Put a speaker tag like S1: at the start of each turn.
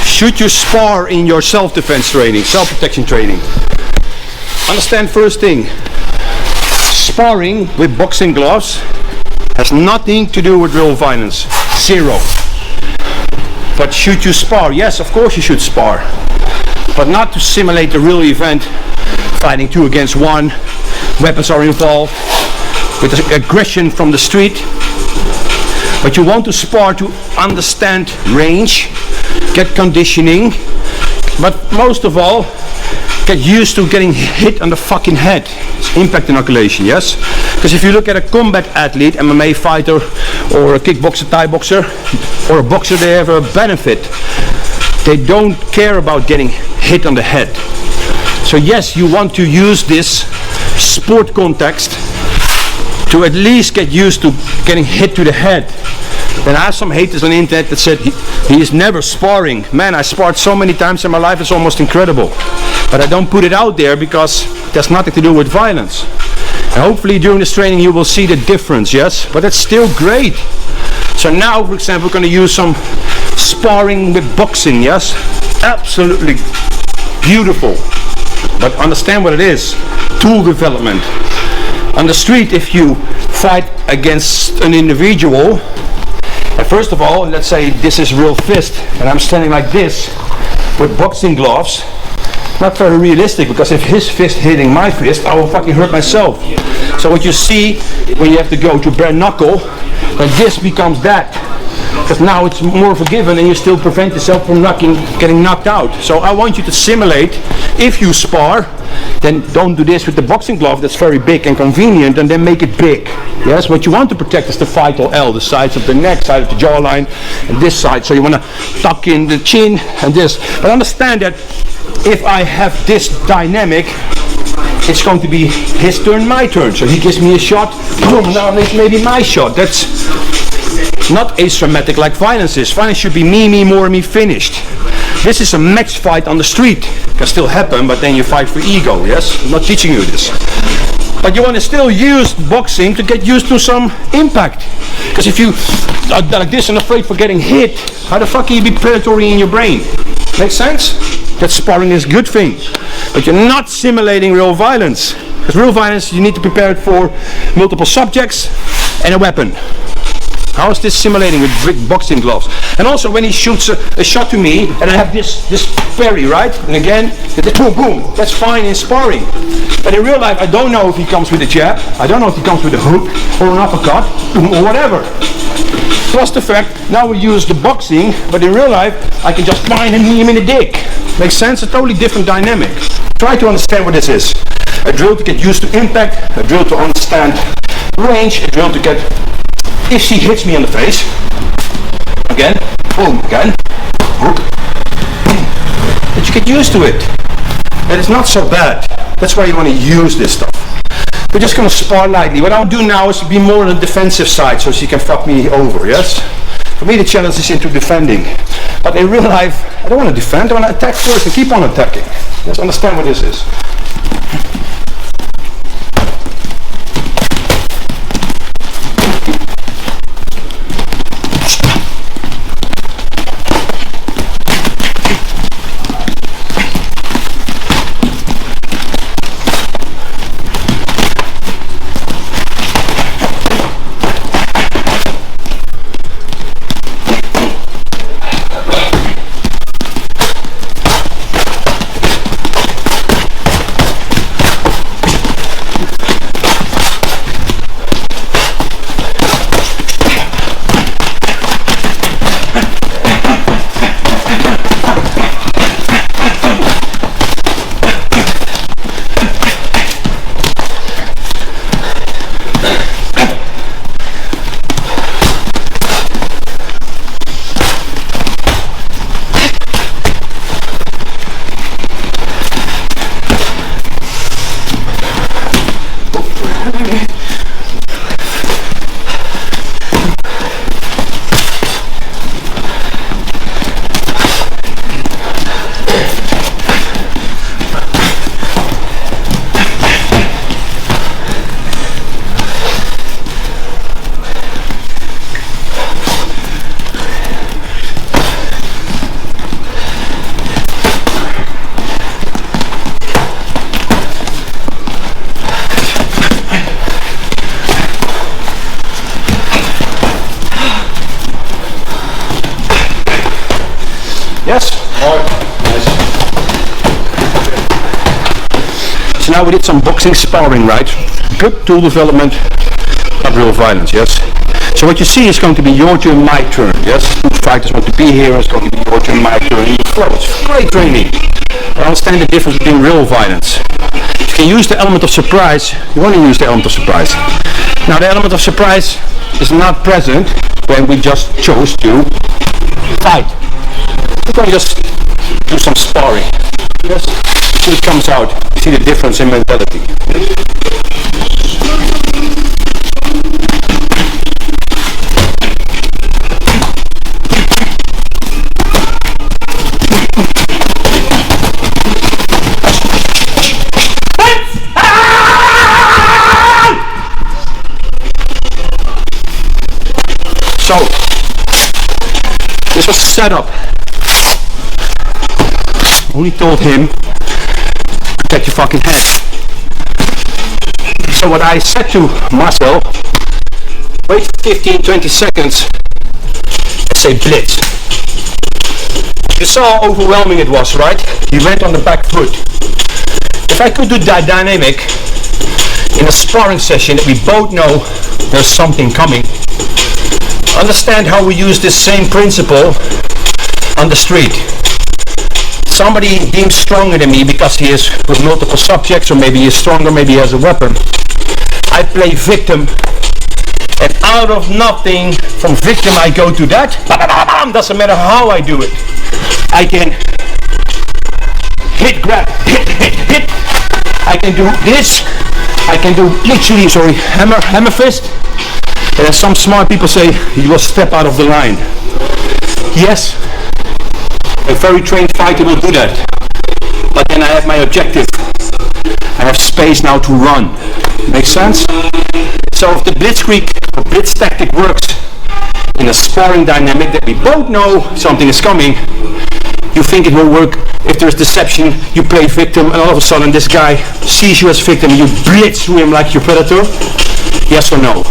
S1: Should you spar in your self-defense training, self-protection training? Understand first thing, sparring with boxing gloves has nothing to do with real violence, zero. But should you spar? Yes, of course you should spar, but not to simulate the real event, fighting 2 against 1, weapons are involved, with aggression from the street. But you want to spar to understand range, get conditioning, but most of all, get used to getting hit on the fucking head. It's impact inoculation, yes? Because if you look at a combat athlete, MMA fighter, or a kickboxer, Thai boxer, or a boxer, they have a benefit. They don't care about getting hit on the head. So yes, you want to use this sport context to at least get used to getting hit to the head. Then I have some haters on the internet that said he is never sparring. Man, I sparred so many times in my life, it's almost incredible. But I don't put it out there because there's nothing to do with violence. And hopefully during this training you will see the difference, yes? But it's still great. So now, for example, we're going to use some sparring with boxing, yes? Absolutely beautiful. But understand what it is. Tool development. On the street, if you fight against an individual, and first of all, let's say this is real fist, and I'm standing like this with boxing gloves. Not very realistic, because if his fist hitting my fist, I will fucking hurt myself. So what you see when you have to go to bare knuckle, then this becomes that. Because now it's more forgiven and you still prevent yourself from getting knocked out. So I want you to simulate, if you spar, then don't do this with the boxing glove that's very big and convenient, and then make it big. Yes, what you want to protect is the vital L, the sides of the neck, side of the jawline, and this side. So you want to tuck in the chin and this. But understand that if I have this dynamic, it's going to be his turn, my turn. So he gives me a shot, boom, now it's maybe my shot. That's not asymmetric like violence is. Violence should be me, me, more, me, finished. This is a match fight on the street. Can still happen, but then you fight for ego, yes? I'm not teaching you this. But you want to still use boxing to get used to some impact. Because if you are like this and afraid for getting hit, how the fuck can you be predatory in your brain? Make sense? That sparring is a good thing. But you're not simulating real violence. Because real violence, you need to prepare it for multiple subjects and a weapon. How is this simulating with big boxing gloves? And also when he shoots a shot to me, and I have this parry, right? And again, boom, boom, that's fine in sparring. But in real life, I don't know if he comes with a jab, I don't know if he comes with a hook, or an uppercut, or whatever. Plus the fact, now we use the boxing, but in real life, I can just find him, knee him in the dick. Makes sense? A totally different dynamic. Try to understand what this is. A drill to get used to impact, a drill to understand range, a drill to get... If she hits me in the face, again, boom, again, hook, boom, that you get used to it. And it's not so bad. That's why you want to use this stuff. We're just going to spar lightly. What I'll do now is to be more on the defensive side, so she can fuck me over, yes? For me the challenge is into defending. But in real life, I don't want to defend, I want to attack first and keep on attacking. Let's understand what this is. Yes? So now we did some boxing sparring, right? Good tool development, not real violence, yes? So what you see is going to be your turn, my turn, yes? Two fighters want to be here, it's going to be your turn, my turn, and you flow. It's great training. I understand the difference between real violence. If you can use the element of surprise, you want to use the element of surprise. Now the element of surprise is not present when we just chose to fight. We're going to just do some sparring. Yes? See it comes out. You see the difference in mentality. So, this was the setup. Only told him, protect your fucking head. So what I said to Marcel, wait 15-20 seconds and say blitz. You saw how overwhelming it was, right? He went on the back foot. If I could do that dynamic in a sparring session that we both know there's something coming, understand how we use this same principle on the street. Somebody deems stronger than me because he is with multiple subjects, or maybe he is stronger, maybe he has a weapon. I play victim, and out of nothing, from victim I go to that. Doesn't matter how I do it. I can hit, grab, hit, hit, hit. I can do this. I can do literally, hammer fist. And some smart people say you will step out of the line. Yes, a very trained fighter will do that. But then I have my objective. I have space now to run. Make sense? So if the blitzkrieg or blitz tactic works in a sparring dynamic that we both know something is coming, you think it will work. If there's deception, you play victim, and all of a sudden this guy sees you as victim, you blitz through him like your predator. Yes or no?